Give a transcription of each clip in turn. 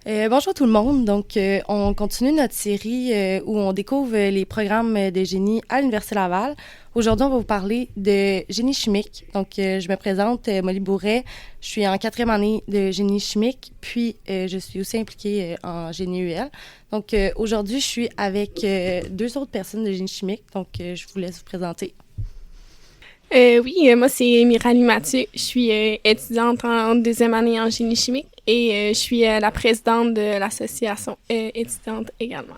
Bonjour tout le monde. Donc, on continue notre série où on découvre les programmes de génie à l'Université Laval. Aujourd'hui, on va vous parler de génie chimique. Donc, je me présente, Molly Bourret. Je suis en 4e année de génie chimique, puis je suis aussi impliquée en génie UL. Donc, aujourd'hui, je suis avec deux autres personnes de génie chimique. Donc, je vous laisse vous présenter. Oui, moi c'est Mirali Mathieu. Je suis étudiante en 2e année en génie chimique et je suis la présidente de l'association étudiante également.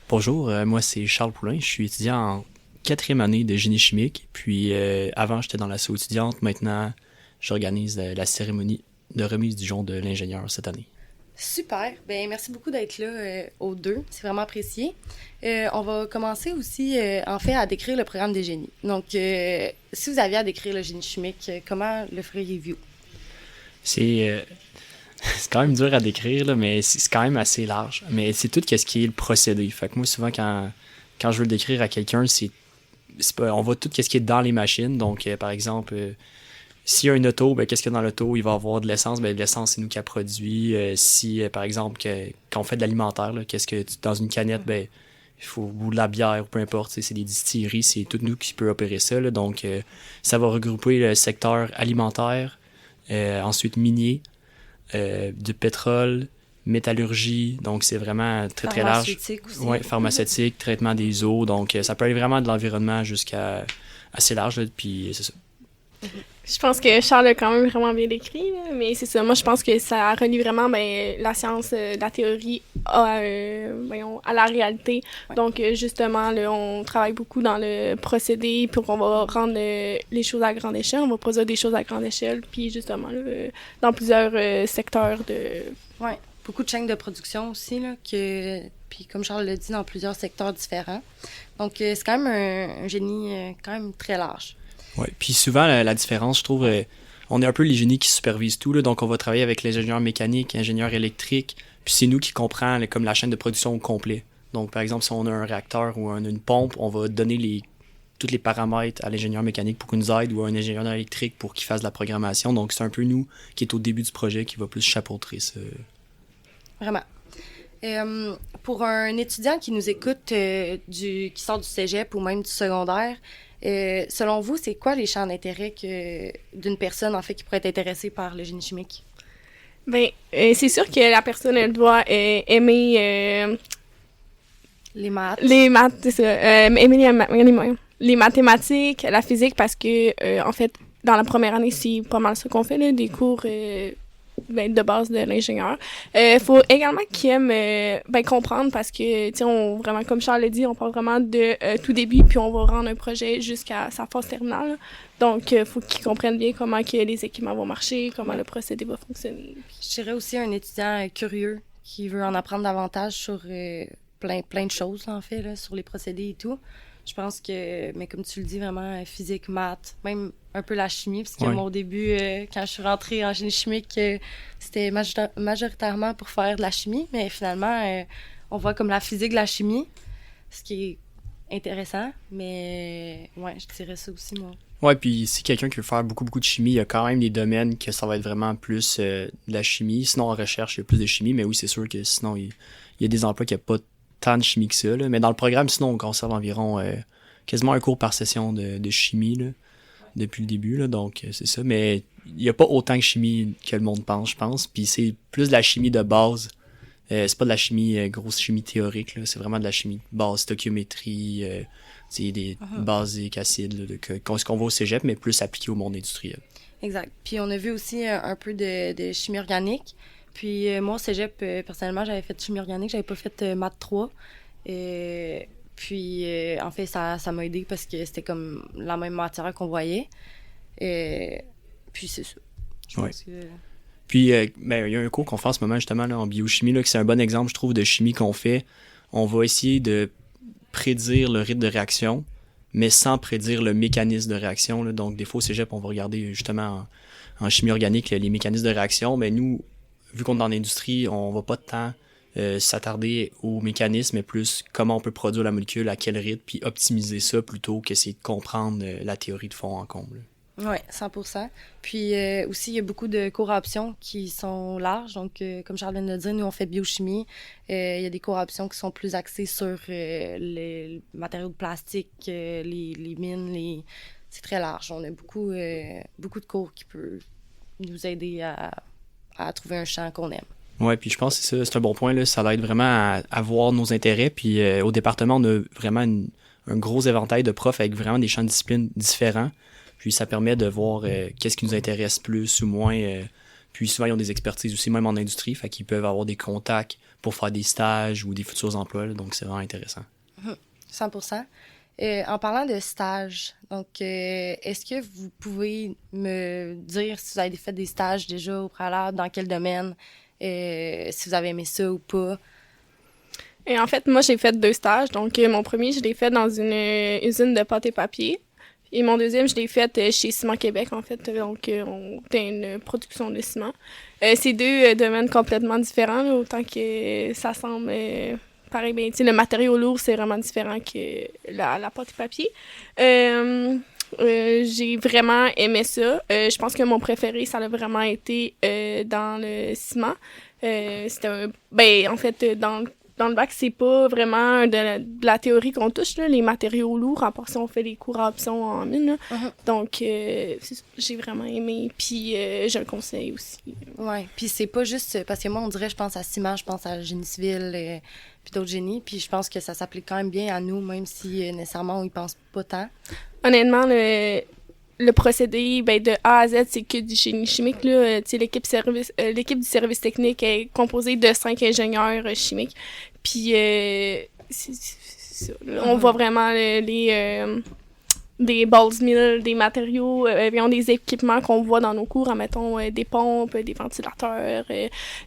Bonjour, moi c'est Charles Poulain, je suis étudiant en 4e année de génie chimique, puis avant j'étais dans l'asso étudiante, maintenant j'organise la cérémonie de remise du jonc de l'ingénieur cette année. Super. Ben merci beaucoup d'être là aux deux. C'est vraiment apprécié. On va commencer aussi, en fait, à décrire le programme des génies. Donc, si vous aviez à décrire le génie chimique, comment le feriez-vous? C'est c'est quand même dur à décrire, là, mais c'est quand même assez large. Mais c'est tout ce qui est le procédé. Fait que moi, souvent, quand je veux le décrire à quelqu'un, c'est pas, on voit tout ce qui est dans les machines. Donc, par exemple, s'il y a une auto, ben, qu'est-ce qu'il y a dans l'auto? Il va y avoir de l'essence. Ben, l'essence, c'est nous qui a produit. Si, par exemple, quand on fait de l'alimentaire, là, dans une canette, ben, il faut ou de la bière ou peu importe, c'est des distilleries, c'est tout nous qui peut opérer ça. Là. Donc, ça va regrouper le secteur alimentaire, ensuite minier, du pétrole, métallurgie. Donc, c'est vraiment très, très large. Pharmaceutique aussi. Ouais, pharmaceutique, traitement des eaux. Donc, ça peut aller vraiment de l'environnement jusqu'à assez large. Là, puis, c'est ça. Je pense que Charles a quand même vraiment bien décrit, là, mais c'est ça. Moi, je pense que ça relie vraiment la science, la théorie à la réalité. Ouais. Donc, justement, là, on travaille beaucoup dans le procédé, puis on va rendre les choses à grande échelle. On va produire des choses à grande échelle, puis justement, là, dans plusieurs secteurs de... Ouais. Beaucoup de chaînes de production aussi, là, puis comme Charles l'a dit, dans plusieurs secteurs différents. Donc, c'est quand même un génie quand même très large. Ouais. Puis souvent, la différence, je trouve, on est un peu les génies qui supervisent tout. Là, donc, on va travailler avec l'ingénieur mécanique, l'ingénieur électrique. Puis c'est nous qui comprend comme la chaîne de production au complet. Donc, par exemple, si on a un réacteur ou une pompe, on va donner tous les paramètres à l'ingénieur mécanique pour qu'il nous aide ou à un ingénieur électrique pour qu'il fasse la programmation. Donc, c'est un peu nous qui est au début du projet qui va plus chapeauter ça. Vraiment. Pour un étudiant qui nous écoute, qui sort du cégep ou même du secondaire, selon vous, c'est quoi les champs d'intérêt d'une personne, en fait, qui pourrait être intéressée par le génie chimique? Ben, c'est sûr que la personne, elle doit aimer Les maths. les maths, c'est ça. Aimer les mathématiques, la physique, parce que, en fait, dans la première année, c'est pas mal ce qu'on fait, là, des cours de base de l'ingénieur. Faut également qu'ils aiment comprendre parce que, tu sais, vraiment, comme Charles l'a dit, on part vraiment de tout début, puis on va rendre un projet jusqu'à sa phase terminale. Là. Donc, faut qu'ils comprennent bien comment que les équipements vont marcher, comment le procédé va fonctionner. Je dirais aussi un étudiant curieux qui veut en apprendre davantage sur plein de choses, là, en fait, là, sur les procédés et tout. Je pense que, mais comme tu le dis, vraiment, physique, maths, même un peu la chimie, parce que Ouais. moi, au début, quand je suis rentrée en génie chimique, c'était majoritairement pour faire de la chimie, mais finalement, on voit comme la physique, la chimie, ce qui est intéressant, mais ouais, je dirais ça aussi, moi. Ouais, puis si quelqu'un qui veut faire beaucoup, beaucoup de chimie, il y a quand même des domaines que ça va être vraiment plus de la chimie. Sinon, en recherche, il y a plus de chimie, mais oui, c'est sûr que sinon, il y a des emplois qui n'ont pas tant de chimie que ça. Là. Mais dans le programme, sinon, on conserve environ quasiment un cours par session de chimie là, depuis le début. Là, donc, c'est ça. Mais il n'y a pas autant de chimie que le monde pense, je pense. Puis c'est plus de la chimie de base. C'est pas de la chimie, grosse chimie théorique. Là. C'est vraiment de la chimie de base, stoichiométrie, des basiques, acides, là, ce qu'on voit au cégep, mais plus appliqué au monde industriel. Exact. Puis on a vu aussi un peu de chimie organique. Puis moi, au cégep, personnellement, j'avais fait chimie organique, j'avais pas fait maths 3. Puis en fait, ça m'a aidé parce que c'était comme la même matière qu'on voyait. Puis c'est ça. Je Ouais. pense que... Puis, ben, il y a un cours qu'on fait en ce moment, justement, là, en biochimie, là, que c'est un bon exemple, je trouve, de chimie qu'on fait. On va essayer de prédire le rythme de réaction, mais sans prédire le mécanisme de réaction. Là. Donc, des fois, au cégep, on va regarder, justement, en chimie organique, les mécanismes de réaction. Mais nous, vu qu'on est dans l'industrie, on va pas tant s'attarder aux mécanismes, mais plus comment on peut produire la molécule, à quel rythme, puis optimiser ça plutôt que c'est de comprendre la théorie de fond en comble. Oui, 100%. Puis aussi, il y a beaucoup de cours à options qui sont larges. Donc, comme Charles vient de le dire, nous, on fait biochimie. Il y a des cours à options qui sont plus axés sur les matériaux de plastique, les mines. C'est très large. On a beaucoup de cours qui peuvent nous aider à trouver un champ qu'on aime. Ouais, puis je pense que c'est un bon point, là. Ça va être vraiment à voir nos intérêts. Puis au département, on a vraiment un gros éventail de profs avec vraiment des champs de discipline différents. Puis ça permet de voir qu'est-ce qui nous intéresse plus ou moins. Puis souvent, ils ont des expertises aussi, même en industrie. Fait qu'ils peuvent avoir des contacts pour faire des stages ou des futurs emplois. Là, donc, c'est vraiment intéressant. 100%. En parlant de stages, donc, est-ce que vous pouvez me dire si vous avez fait des stages déjà au préalable, dans quel domaine, si vous avez aimé ça ou pas? Et en fait, moi, j'ai fait 2 stages. Donc, mon premier, je l'ai fait dans une usine de pâte et papier. Et mon deuxième, je l'ai fait chez Ciment Québec, en fait. Donc, on fait une production de ciment. C'est 2 domaines complètement différents, là, autant que ça semble pareil. Ben, le matériau lourd, c'est vraiment différent que la pâte et papier. J'ai vraiment aimé ça. Je pense que mon préféré, ça a vraiment été dans le ciment. C'était en fait, dans le bac, c'est pas vraiment de la théorie qu'on touche, là, les matériaux lourds, à part si on fait les cours à options en mine. Là. Uh-huh. Donc, j'ai vraiment aimé, puis je le conseille aussi. Oui, puis c'est pas juste... Parce que moi, on dirait, je pense à ciment, je pense à génie civil, puis d'autres génies, puis je pense que ça s'applique quand même bien à nous, même si nécessairement, on y pense pas tant. Honnêtement, le procédé, de A à Z, c'est que du génie chimique. Là. L'équipe du service technique est composée de 5 ingénieurs chimiques. Puis, on voit vraiment des balls mills, des matériaux, des équipements qu'on voit dans nos cours, admettons, des pompes, des ventilateurs,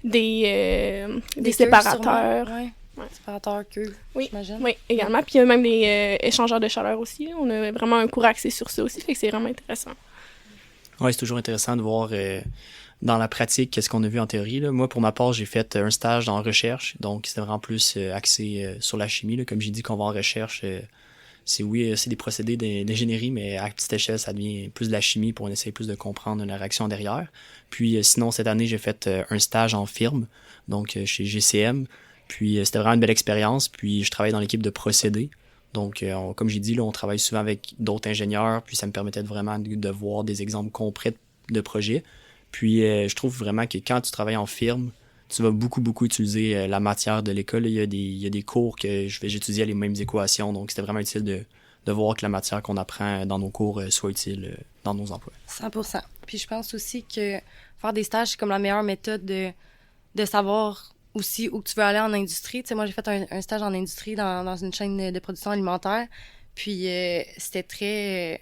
des séparateurs. Ouais. Séparateur, queue, oui, j'imagine. Oui, également. Puis il y a même des échangeurs de chaleur aussi. On a vraiment un cours axé sur ça aussi, fait que c'est vraiment intéressant. Oui, c'est toujours intéressant de voir dans la pratique qu'est-ce qu'on a vu en théorie. Là. Moi, pour ma part, j'ai fait un stage en recherche, donc c'était vraiment plus axé sur la chimie. Là. Comme j'ai dit qu'on va en recherche, c'est des procédés d'ingénierie, mais à petite échelle, ça devient plus de la chimie pour essayer plus de comprendre la réaction derrière. Puis sinon, cette année, j'ai fait un stage en firme, donc chez GCM. Puis c'était vraiment une belle expérience. Puis je travaillais dans l'équipe de procédés. Donc, comme j'ai dit, là, on travaille souvent avec d'autres ingénieurs. Puis ça me permettait vraiment de voir des exemples concrets de projets. Puis je trouve vraiment que quand tu travailles en firme, tu vas beaucoup utiliser la matière de l'école. Il y a des cours que j'étudiais les mêmes équations. Donc c'était vraiment utile de voir que la matière qu'on apprend dans nos cours soit utile dans nos emplois. 100%. Puis je pense aussi que faire des stages, c'est comme la meilleure méthode de savoir aussi où tu veux aller en industrie. Tu sais, moi, j'ai fait un stage en industrie dans une chaîne de production alimentaire. Puis c'était très...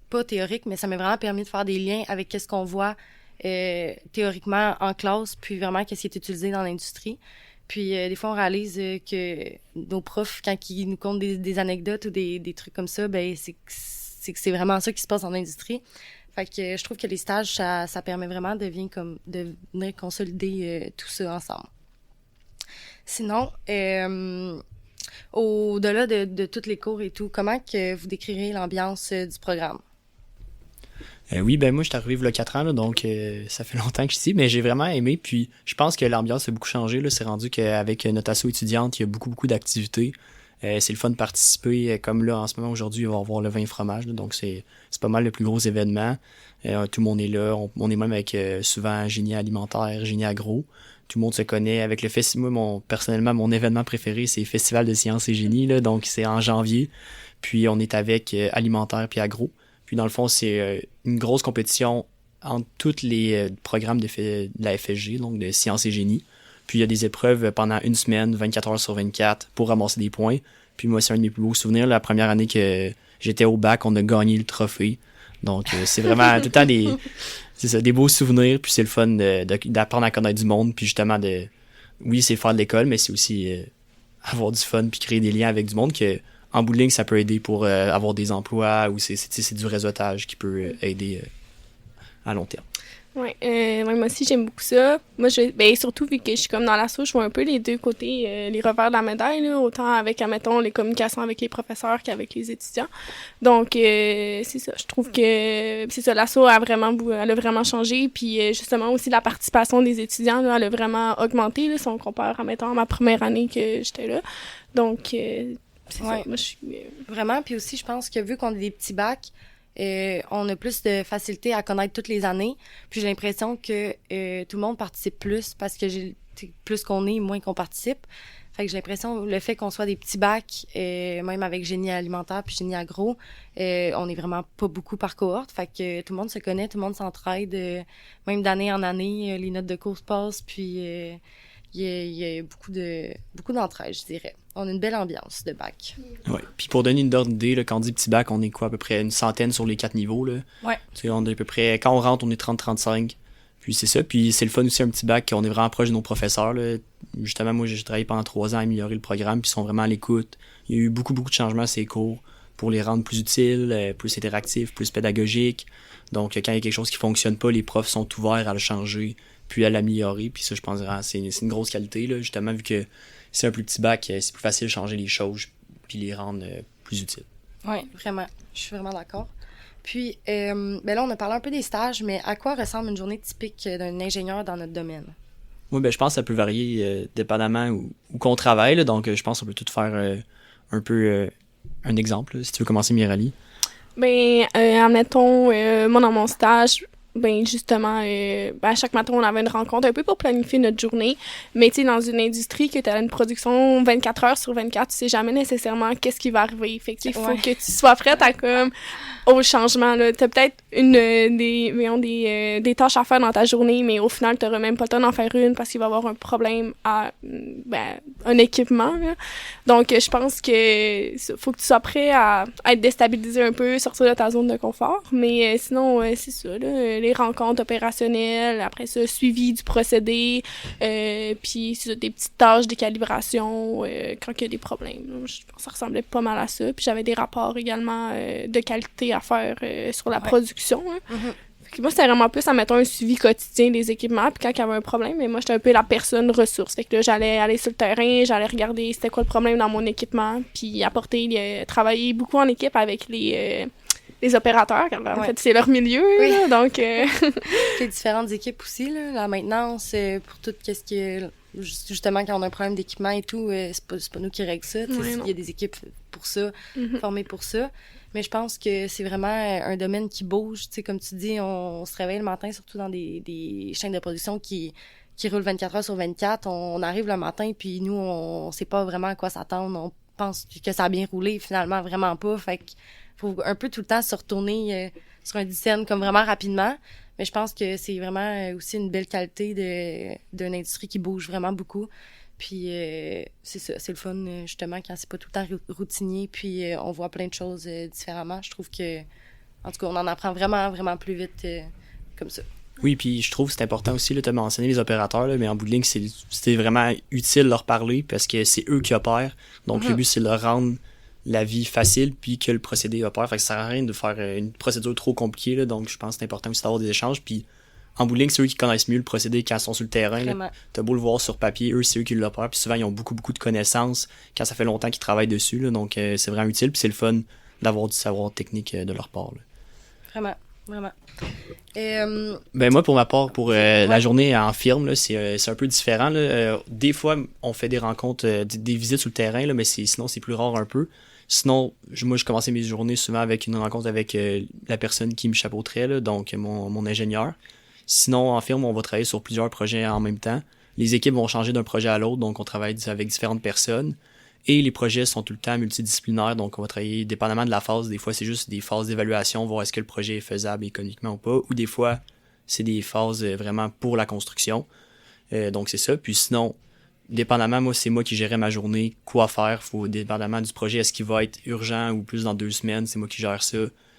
pas théorique, mais ça m'a vraiment permis de faire des liens avec qu'est-ce qu'on voit théoriquement en classe, puis vraiment qu'est-ce qui est utilisé dans l'industrie. Puis des fois, on réalise que nos profs, quand ils nous content des anecdotes ou des trucs comme ça, ben c'est que c'est vraiment ça qui se passe en industrie. Fait que je trouve que les stages, ça permet vraiment de venir consolider tout ça ensemble. Sinon, au-delà de tous les cours et tout, comment que vous décrirez l'ambiance du programme? Oui, moi, je suis arrivé il y a 4 ans, là, donc ça fait longtemps que je suis ici, mais j'ai vraiment aimé. Puis, je pense que l'ambiance a beaucoup changé. Là. C'est rendu qu'avec notre asso étudiante, il y a beaucoup d'activités. C'est le fun de participer. Comme là, en ce moment, aujourd'hui, on va avoir le vin fromage. Là, donc, c'est pas mal le plus gros événement. Tout le monde est là. On est même avec souvent Génie alimentaire, Génie agro. Tout le monde se connaît. Avec le festival, personnellement, mon événement préféré, c'est le Festival de sciences et génie. Là, donc, c'est en janvier. Puis, on est avec alimentaire puis agro. Puis, dans le fond, c'est une grosse compétition entre tous les programmes de la FSG, donc de sciences et génie. Puis, il y a des épreuves pendant une semaine, 24 heures sur 24, pour ramasser des points. Puis, moi, c'est un de mes plus beaux souvenirs. La première année que j'étais au bac, on a gagné le trophée. Donc, c'est vraiment tout le temps des beaux souvenirs. Puis, c'est le fun d'apprendre à connaître du monde. Puis, justement, oui, c'est faire de l'école, mais c'est aussi avoir du fun puis créer des liens avec du monde que... En bout de ligne, ça peut aider pour avoir des emplois ou c'est du réseautage qui peut aider à long terme. Ouais, moi aussi, j'aime beaucoup ça. Moi, surtout vu que je suis comme dans l'asso, je vois un peu les deux côtés, les revers de la médaille, là, autant avec, admettons, les communications avec les professeurs qu'avec les étudiants. Donc, c'est ça. Je trouve que, c'est ça, l'asso elle a vraiment changé. Puis, justement, aussi, la participation des étudiants, là, elle a vraiment augmenté, là, si on compare, admettons, à ma première année que j'étais là. Donc, c'est ça. Moi, je suis... Vraiment. Puis aussi, je pense que vu qu'on a des petits bacs, on a plus de facilité à connaître toutes les années. Puis j'ai l'impression que tout le monde participe plus parce que plus qu'on est, moins qu'on participe. Fait que j'ai l'impression le fait qu'on soit des petits bacs, même avec génie alimentaire puis génie agro, on est vraiment pas beaucoup par cohorte. Fait que tout le monde se connaît, tout le monde s'entraide, même d'année en année, les notes de cours passent. Puis il y a beaucoup d'entraide, je dirais. On a une belle ambiance de bac. Ouais. Puis pour donner une ordre d'idée, là, quand on dit petit bac, on est quoi, à peu près une centaine sur les 4 niveaux, là. Ouais. Tu sais, on est à peu près, quand on rentre, on est 30-35. Puis c'est ça. Puis c'est le fun aussi, un petit bac, on est vraiment proche de nos professeurs, là. Justement, moi, j'ai travaillé pendant 3 ans à améliorer le programme, puis ils sont vraiment à l'écoute. Il y a eu beaucoup de changements à ces cours pour les rendre plus utiles, plus interactifs, plus pédagogiques. Donc, quand il y a quelque chose qui fonctionne pas, les profs sont ouverts à le changer, puis à l'améliorer. Puis ça, je pense vraiment, c'est une grosse qualité, là, justement, vu que c'est un plus petit bac, c'est plus facile de changer les choses puis les rendre plus utiles. Oui, vraiment. Je suis vraiment d'accord. Puis, là, on a parlé un peu des stages, mais à quoi ressemble une journée typique d'un ingénieur dans notre domaine? Oui, je pense que ça peut varier dépendamment où qu'on travaille. Là, donc, je pense qu'on peut tout faire un peu un exemple, là, si tu veux commencer, Mirali. Admettons, moi, dans mon stage, justement, chaque matin, on avait une rencontre un peu pour planifier notre journée. Mais, tu sais, dans une industrie que tu as une production 24 heures sur 24, tu sais jamais nécessairement qu'est-ce qui va arriver. Fait que, il faut que tu sois prête à, au changement, là. T'as peut-être des tâches à faire dans ta journée, mais au final, t'auras même pas le temps d'en faire une parce qu'il va y avoir un problème à, un équipement, là. Donc, je pense que faut que tu sois prêt à être déstabilisé un peu, sortir de ta zone de confort. Mais sinon, c'est ça, là, les rencontres opérationnelles, après ça, suivi du procédé, puis c'est ça, des petites tâches de calibration quand il y a des problèmes. Je pense que ça ressemblait pas mal à ça. Puis j'avais des rapports également de qualité à faire sur la production. Hein. Fait que moi, c'était vraiment plus, admettons, un suivi quotidien des équipements. Puis quand il y avait un problème, mais moi, j'étais un peu la personne ressource. Fait que là, j'allais aller sur le terrain, j'allais regarder c'était quoi le problème dans mon équipement, puis travailler beaucoup en équipe avec les opérateurs, car en fait, c'est leur milieu, là, donc... Les différentes équipes aussi, là, la maintenance, pour tout ce qui est... Justement, quand on a un problème d'équipement et tout, c'est pas nous qui règle ça. Il y a des équipes pour ça, formées pour ça. Mais je pense que c'est vraiment un domaine qui bouge. Tu sais, comme tu dis, on se réveille le matin, surtout dans des chaînes de production qui roulent 24 heures sur 24. On arrive le matin, puis nous, on sait pas vraiment à quoi s'attendre. On pense que ça a bien roulé, finalement, vraiment pas. Fait qu'il faut un peu tout le temps se retourner sur un dizaine comme vraiment rapidement. Mais je pense que c'est vraiment aussi une belle qualité d'une industrie qui bouge vraiment beaucoup. Puis c'est ça, c'est le fun, justement, quand c'est pas tout le temps routinier, puis on voit plein de choses différemment. Je trouve que, en tout cas, on en apprend vraiment, vraiment plus vite comme ça. Oui, puis je trouve que c'est important aussi, là, tu as mentionné les opérateurs, là, mais en bout de ligne, c'est vraiment utile de leur parler parce que c'est eux qui opèrent. Donc, le but, c'est de leur rendre la vie facile puis que le procédé opère. Fait que ça sert à rien de faire une procédure trop compliquée, là, donc je pense que c'est important aussi d'avoir des échanges. Puis en bout de ligne, c'est eux qui connaissent mieux le procédé quand ils sont sur le terrain. Là. T'as beau le voir sur papier, eux, c'est eux qui l'opèrent. Puis souvent, ils ont beaucoup de connaissances quand ça fait longtemps qu'ils travaillent dessus. Là, donc c'est vraiment utile. Puis c'est le fun d'avoir du savoir technique de leur part. Là. Vraiment. Moi, pour ma part, pour la journée en firme, là, c'est un peu différent. Là. Des fois, on fait des rencontres, des visites sur le terrain, là, mais sinon, c'est plus rare un peu. Sinon, moi, je commençais mes journées souvent avec une rencontre avec la personne qui me chapeauterait, là, donc mon ingénieur. Sinon, en firme, on va travailler sur plusieurs projets en même temps. Les équipes vont changer d'un projet à l'autre, donc on travaille avec différentes personnes. Et les projets sont tout le temps multidisciplinaires, donc on va travailler dépendamment de la phase. Des fois, c'est juste des phases d'évaluation, voir est-ce que le projet est faisable économiquement ou pas. Ou des fois, c'est des phases vraiment pour la construction. Donc c'est ça. Puis sinon, dépendamment, moi, c'est moi qui gérais ma journée, quoi faire. Dépendamment du projet, est-ce qu'il va être urgent ou plus dans 2 semaines, c'est moi qui gère ça.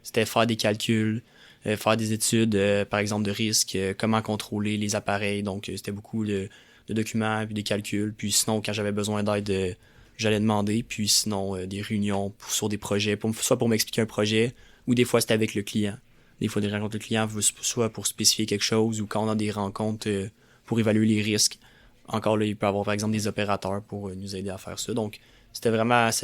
C'était faire des calculs, faire des études, par exemple, de risque, comment contrôler les appareils. Donc, c'était beaucoup de documents, puis des calculs. Puis sinon, quand j'avais besoin d'aide, j'allais demander. Puis sinon, des réunions sur des projets, soit pour m'expliquer un projet, ou des fois, c'était avec le client. Des fois, des rencontres de clients, soit pour spécifier quelque chose ou quand on a des rencontres pour évaluer les risques. Encore là, il peut y avoir par exemple des opérateurs pour nous aider à faire ça. Donc, c'est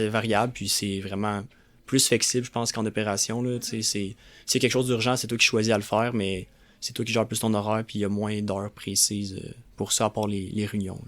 variable, puis c'est vraiment plus flexible, je pense, qu'en opération. Là, c'est quelque chose d'urgent, c'est toi qui choisis à le faire, mais c'est toi qui gères plus ton horaire, puis il y a moins d'heures précises pour ça, à part les réunions.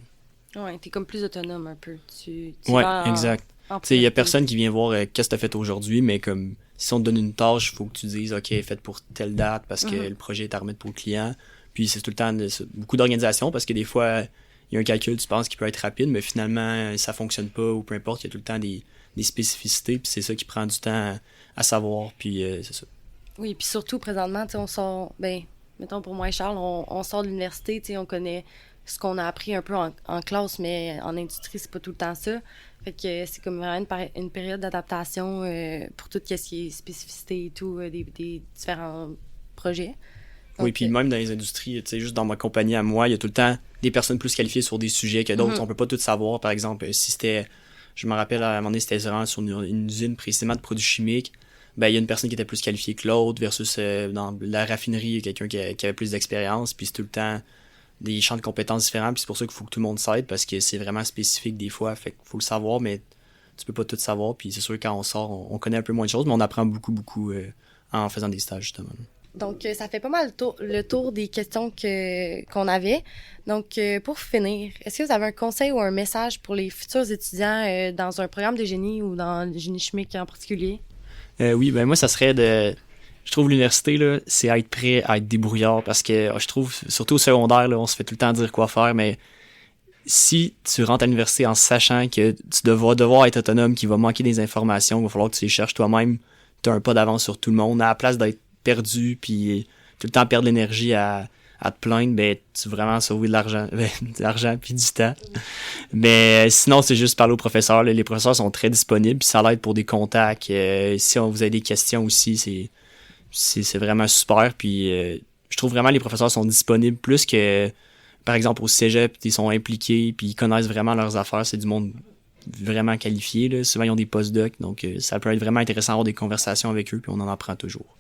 Là. Ouais, t'es comme plus autonome un peu. Tu ouais, vas exact. Il y a personne qui vient voir qu'est-ce que tu as fait aujourd'hui, mais comme si on te donne une tâche, il faut que tu dises OK, faite pour telle date parce que le projet est à remettre pour le client. Puis c'est tout le temps beaucoup d'organisation parce que des fois, il y a un calcul, tu penses, qui peut être rapide, mais finalement, ça fonctionne pas ou peu importe, il y a tout le temps des spécificités, puis c'est ça qui prend du temps à savoir, puis c'est ça. Oui, puis surtout, présentement, on sort, mettons pour moi et Charles, on sort de l'université, on connaît ce qu'on a appris un peu en classe, mais en industrie, c'est pas tout le temps ça. Fait que c'est comme vraiment une période d'adaptation pour tout ce qui est spécificité et tout, des différents projets. Donc, oui, puis même dans les industries, juste dans ma compagnie à moi, il y a tout le temps des personnes plus qualifiées sur des sujets que d'autres. On peut pas tout savoir. Par exemple, si c'était, je me rappelle à un moment donné, c'était vraiment sur une usine précisément de produits chimiques, il y a une personne qui était plus qualifiée que l'autre versus dans la raffinerie, il y a quelqu'un qui avait plus d'expérience, puis c'est tout le temps des champs de compétences différents, puis c'est pour ça qu'il faut que tout le monde s'aide, parce que c'est vraiment spécifique des fois, fait qu'il faut le savoir, mais tu peux pas tout savoir, puis c'est sûr que quand on sort, on connaît un peu moins de choses, mais on apprend beaucoup en faisant des stages, justement. Donc, ça fait pas mal le tour des questions qu'on avait. Donc, pour finir, est-ce que vous avez un conseil ou un message pour les futurs étudiants dans un programme de génie ou dans le génie chimique en particulier? Oui, moi, ça serait je trouve l'université, là, c'est être prêt à être débrouillard parce que je trouve, surtout au secondaire, là, on se fait tout le temps dire quoi faire, mais si tu rentres à l'université en sachant que tu vas devoir être autonome, qu'il va manquer des informations, il va falloir que tu les cherches toi-même, tu as un pas d'avance sur tout le monde, à la place d'être perdu puis tout le temps perdre l'énergie à te plaindre, tu vas vraiment sauver de l'argent, puis du temps. Mais sinon, c'est juste parler aux professeurs. Là. Les professeurs sont très disponibles, puis ça l'aide pour des contacts. Si vous avez des questions aussi, c'est vraiment super. Puis je trouve vraiment que les professeurs sont disponibles plus que, par exemple, au cégep, ils sont impliqués, puis ils connaissent vraiment leurs affaires. C'est du monde vraiment qualifié. Là. Souvent, ils ont des postdocs, donc ça peut être vraiment intéressant d'avoir des conversations avec eux, puis on en apprend toujours.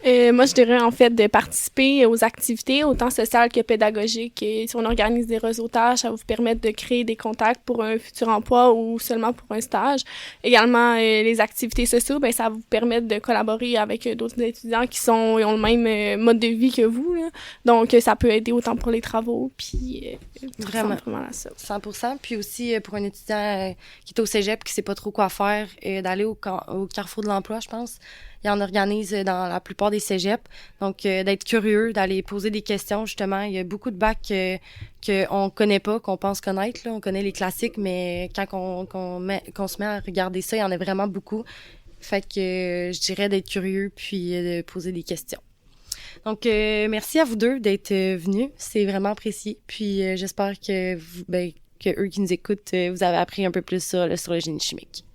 Moi, je dirais en fait de participer aux activités, autant sociales que pédagogiques. Et si on organise des réseautages, ça va vous permettre de créer des contacts pour un futur emploi ou seulement pour un stage. Également, les activités sociales, ça va vous permettre de collaborer avec d'autres étudiants qui ont le même mode de vie que vous. Là. Donc, ça peut aider autant pour les travaux, puis vraiment à ça. 100%. Puis aussi, pour un étudiant qui est au cégep, qui sait pas trop quoi faire, d'aller au carrefour de l'emploi, je pense. Il en organise dans la plupart des cégeps. Donc, d'être curieux, d'aller poser des questions, justement. Il y a beaucoup de bacs qu'on connaît pas, qu'on pense connaître. Là. On connaît les classiques, mais quand qu'on se met à regarder ça, il y en a vraiment beaucoup. Fait que je dirais d'être curieux puis de poser des questions. Donc, merci à vous deux d'être venus. C'est vraiment apprécié. Puis, j'espère que eux qui nous écoutent, vous avez appris un peu plus sur le génie chimique.